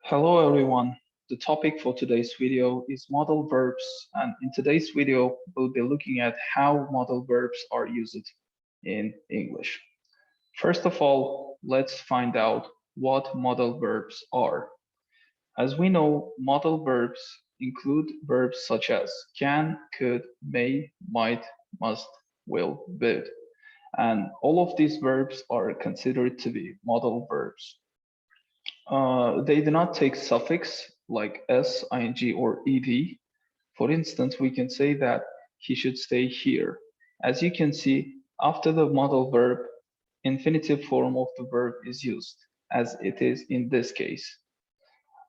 Hello everyone. The topic for today's video is modal verbs, and in today's video we'll be looking at how modal verbs are used in English. First of all, let's find out what modal verbs are. As we know, modal verbs include verbs such as can, could, may, might, must, will, would, and all of these verbs are considered to be modal verbs. They do not take suffix like s, ing, or ed. For instance, we can say that he should stay here. As you can see, after the modal verb, infinitive form of the verb is used, as it is in this case.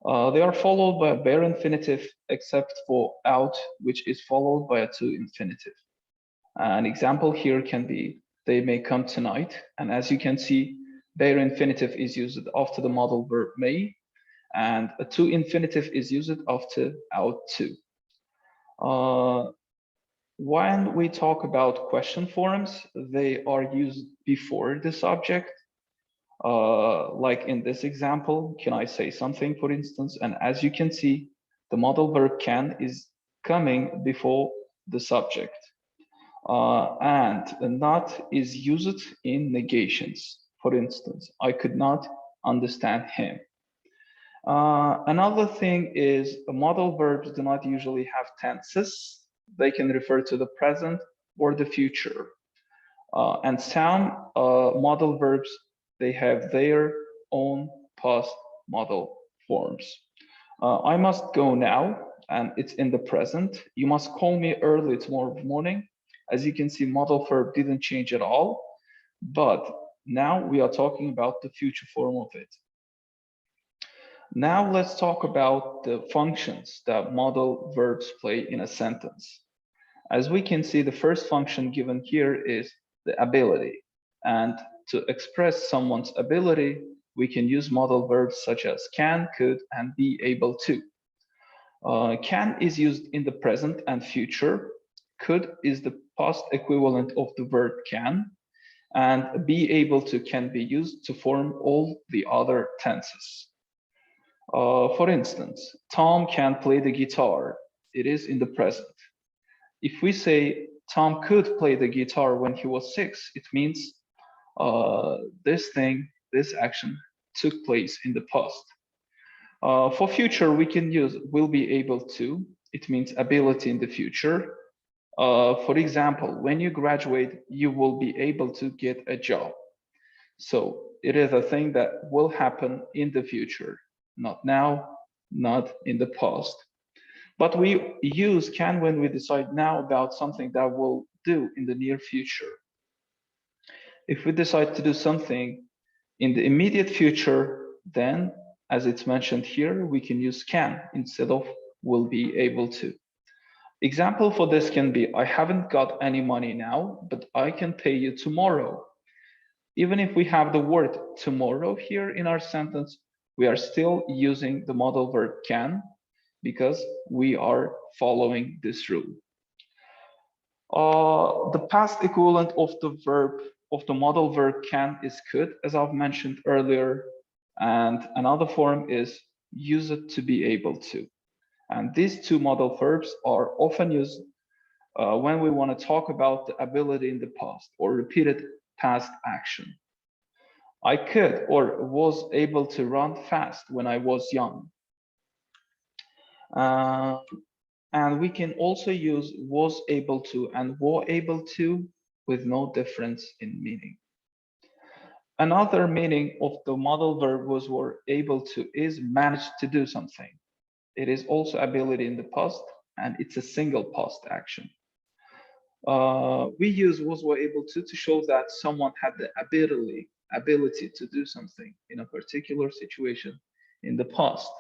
They are followed by a bare infinitive, except for out, which is followed by a to infinitive. An example here can be, they may come tonight. And as you can see, bare infinitive is used after the modal verb may, and a to infinitive is used after out to. When we talk about question forms, they are used before the subject. Like in this example, can I say something, for instance? And as you can see, the modal verb can is coming before the subject. And not is used in negations. For instance, I could not understand him. Another thing is modal verbs do not usually have tenses. They can refer to the present or the future. And some modal verbs, they have their own past modal forms. I must go now, and it's in the present. You must call me early tomorrow morning. As you can see, modal verb didn't change at all, but now we are talking about the future form of it. Now let's talk about the functions that modal verbs play in a sentence. As we can see, the first function given here is the ability. And to express someone's ability, we can use modal verbs such as can, could, and be able to. Can is used in the present and future. Could is the past equivalent of the verb can. And be able to can be used to form all the other tenses. For instance, Tom can play the guitar. It is in the present. If we say Tom could play the guitar when he was 6, it means this action took place in the past. For future, we can use will be able to. It means ability in the future. For example, when you graduate, you will be able to get a job. So it is a thing that will happen in the future, not now, not in the past. But we use can when we decide now about something that we'll do in the near future. If we decide to do something in the immediate future, then, as it's mentioned here, we can use can instead of will be able to. Example for this can be, I haven't got any money now, but I can pay you tomorrow. Even if we have the word tomorrow here in our sentence, we are still using the modal verb can because we are following this rule. The past equivalent of the modal verb can is could, as I've mentioned earlier, and another form is use it to be able to. And these two modal verbs are often used when we want to talk about the ability in the past or repeated past action. I could or was able to run fast when I was young. And we can also use was able to and were able to with no difference in meaning. Another meaning of the modal verb was were able to is managed to do something. It is also ability in the past, and it's a single past action. We use was were able to show that someone had the ability to do something in a particular situation in the past.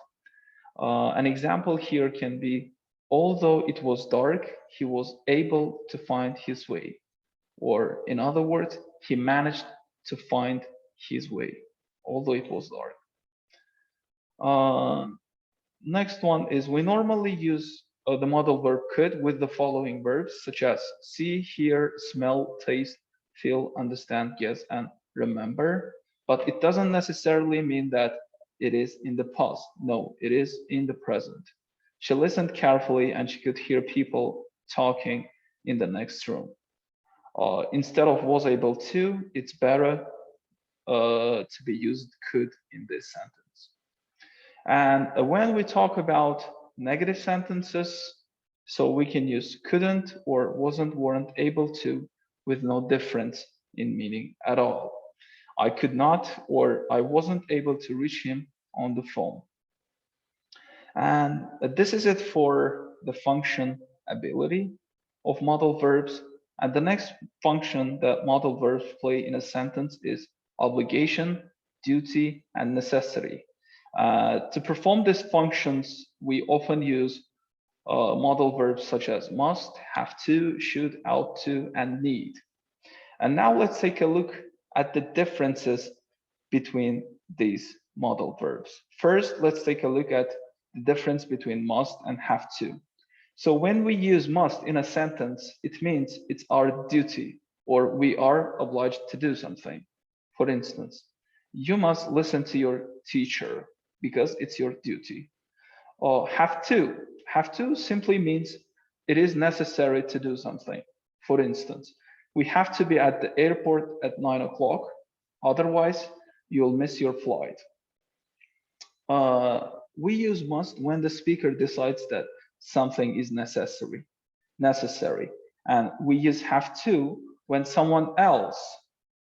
An example here can be, although it was dark, he was able to find his way. Or in other words, he managed to find his way, although it was dark. Next one is we normally use the modal verb could with the following verbs such as see, hear, smell, taste, feel, understand, guess, and remember. But it doesn't necessarily mean that it is in the past. No, it is in the present. She listened carefully and she could hear people talking in the next room. Instead of was able to, it's better to be used could in this sentence. And when we talk about negative sentences, so we can use couldn't or wasn't, weren't able to, with no difference in meaning at all. I could not or I wasn't able to reach him on the phone. And this is it for the function ability of modal verbs. And the next function that modal verbs play in a sentence is obligation, duty, and necessity. To perform these functions, we often use modal verbs such as must, have to, should, ought to, and need. And now let's take a look at the differences between these modal verbs. First, let's take a look at the difference between must and have to. So when we use must in a sentence, it means it's our duty or we are obliged to do something. For instance, you must listen to your teacher because it's your duty. Or have to simply means it is necessary to do something. For instance, we have to be at the airport at 9 o'clock, otherwise you'll miss your flight. We use must when the speaker decides that something is necessary, and we use have to when someone else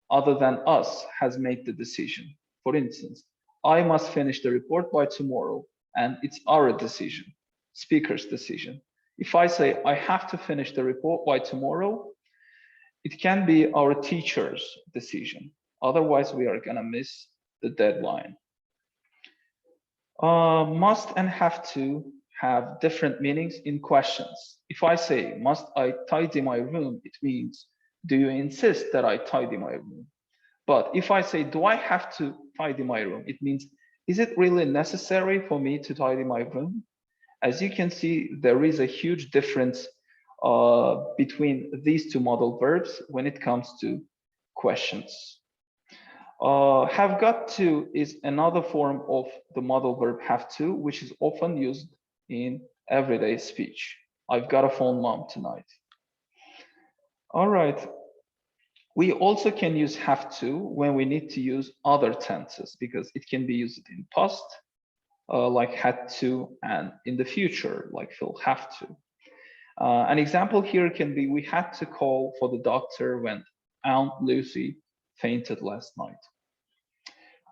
other than us has made the decision. For instance, I must finish the report by tomorrow, and it's our decision, speaker's decision. If I say I have to finish the report by tomorrow, it can be our teacher's decision. Otherwise, we are gonna miss the deadline. Must and have to have different meanings in questions. If I say, must I tidy my room? It means, do you insist that I tidy my room? But if I say, do I have to tidy my room? It means, is it really necessary for me to tidy my room? As you can see, there is a huge difference between these two modal verbs when it comes to questions. Have got to is another form of the modal verb have to, which is often used in everyday speech. I've got to phone mom tonight. All right. We also can use have to when we need to use other tenses because it can be used in past, like had to, and in the future, like will have to. An example here can be, we had to call for the doctor when Aunt Lucy fainted last night.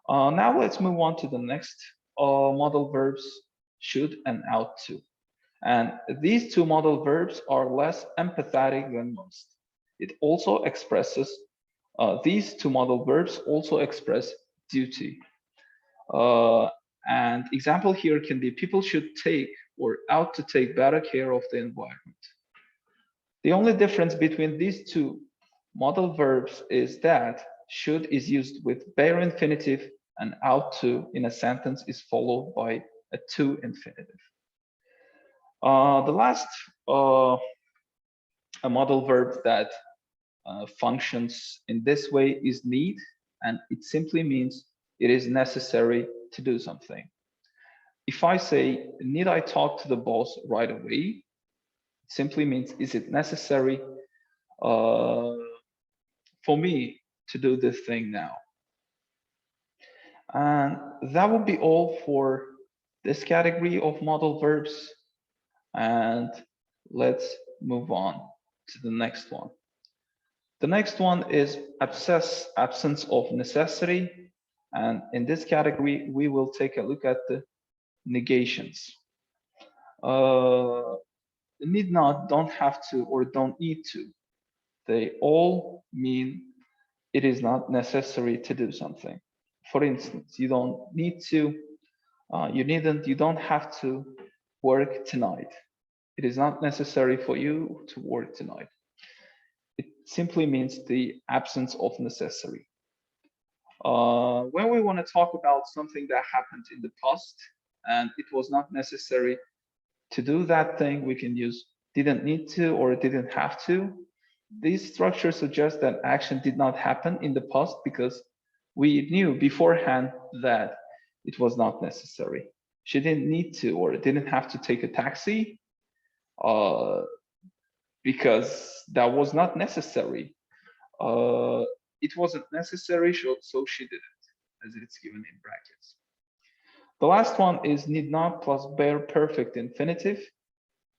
Now let's move on to the next modal verbs, should and ought to. And these two modal verbs are less empathetic than must. It also expresses, these two modal verbs also express duty. And example here can be, people should take or ought to take better care of the environment. The only difference between these two modal verbs is that should is used with bare infinitive and ought to in a sentence is followed by a to infinitive. The last a modal verb that functions in this way is need, and it simply means it is necessary to do something. If I say, need I talk to the boss right away? It simply means, is it necessary for me to do this thing now? And that would be all for this category of modal verbs. And let's move on to the next one. The next one is absence of necessity. And in this category, we will take a look at the negations. Need not, don't have to, or don't need to. They all mean it is not necessary to do something. For instance, you don't need to, you needn't, you don't have to work tonight. It is not necessary for you to work tonight. It simply means the absence of necessity. When we want to talk about something that happened in the past and it was not necessary to do that thing, we can use didn't need to or didn't have to. These structures suggest that action did not happen in the past because we knew beforehand that it was not necessary. She didn't need to or didn't have to take a taxi uh, because that was not necessary. Uh, it wasn't necessary, so she did it, as it's given in brackets. The last one is need not plus bare perfect infinitive.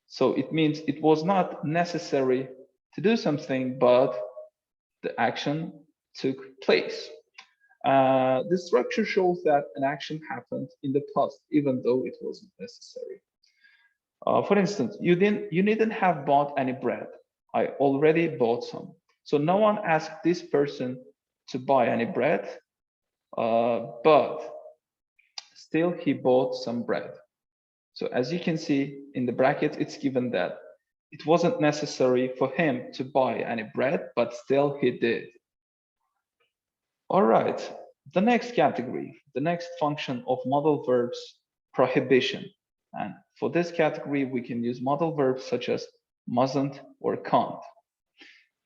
So it means it was not necessary to do something, but the action took place. The structure shows that an action happened in the past, even though it wasn't necessary. For instance, you needn't have bought any bread. I already bought some. So no one asked this person to buy any bread, but still he bought some bread. So as you can see in the bracket, it's given that it wasn't necessary for him to buy any bread, but still he did. All right, the next category, the next function of modal verbs, prohibition. And for this category, we can use modal verbs such as mustn't or can't.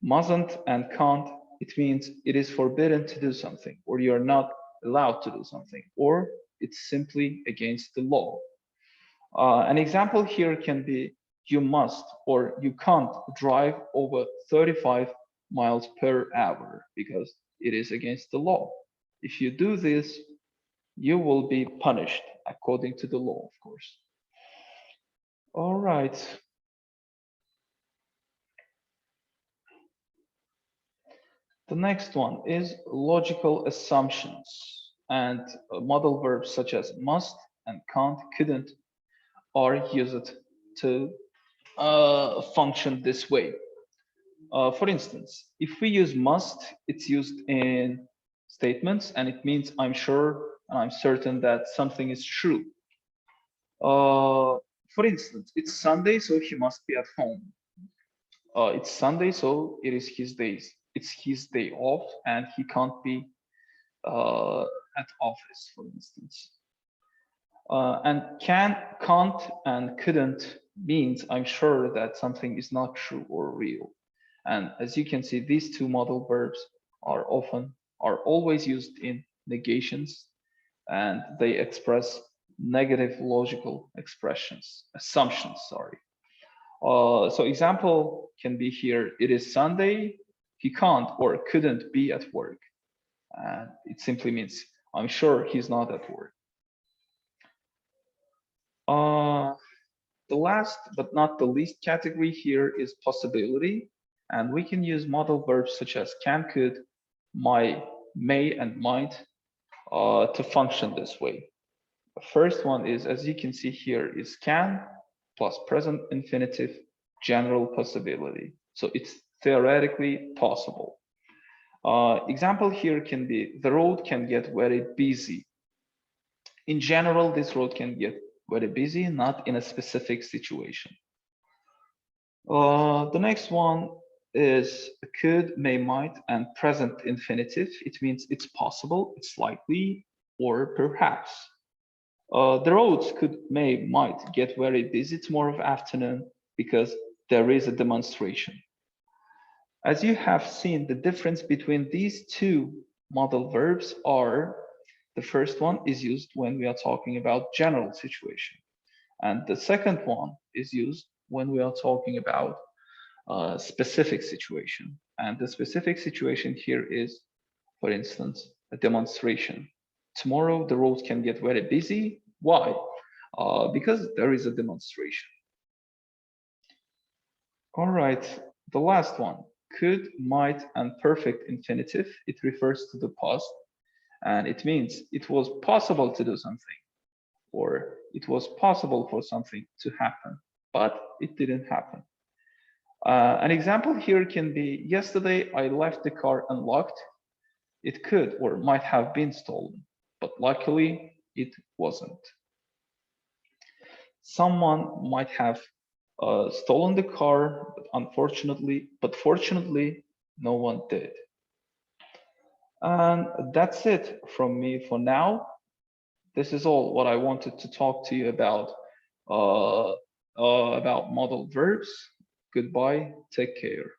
Mustn't and can't, it means it is forbidden to do something, or you're not allowed to do something, or it's simply against the law. An example here can be you must or you can't drive over 35 miles per hour because it is against the law. If you do this, you will be punished according to the law, of course. All right. The next one is logical assumptions, and modal verbs such as must and can't, couldn't are used to function this way. For instance, if we use must, it's used in statements and it means I'm sure and I'm certain that something is true. For instance, it's Sunday, so he must be at home. It's Sunday, so it is his days. It's his day off and he can't be at office, for instance. And can't, and couldn't means I'm sure that something is not true or real. And as you can see, these two modal verbs are always used in negations, and they express negative logical assumptions, sorry. So example can be here, it is Sunday, he can't or couldn't be at work. And it simply means, I'm sure he's not at work. The last but not the least category here is possibility. And we can use modal verbs such as can, could, might, may, and might to function this way. The first one is, as you can see here, is can plus present infinitive general possibility. So it's theoretically possible. Example here can be the road can get very busy. In general, this road can get very busy, not in a specific situation. The next one is could, may, might, and present infinitive. It means it's possible, it's likely, or perhaps. The roads could, may, might get very busy tomorrow afternoon because there is a demonstration. As you have seen, the difference between these two modal verbs are the first one is used when we are talking about general situation. And the second one is used when we are talking about a specific situation. And the specific situation here is, for instance, a demonstration. Tomorrow, the roads can get very busy. Why? Because there is a demonstration. All right, the last one, could, might, and perfect infinitive. It refers to the past, and it means it was possible to do something, or it was possible for something to happen, but it didn't happen. An example here can be, yesterday I left the car unlocked. It could or might have been stolen, but luckily it wasn't. Someone might have stolen the car, but fortunately, no one did. And that's it from me for now. This is all what I wanted to talk to you about modal verbs. Goodbye, take care.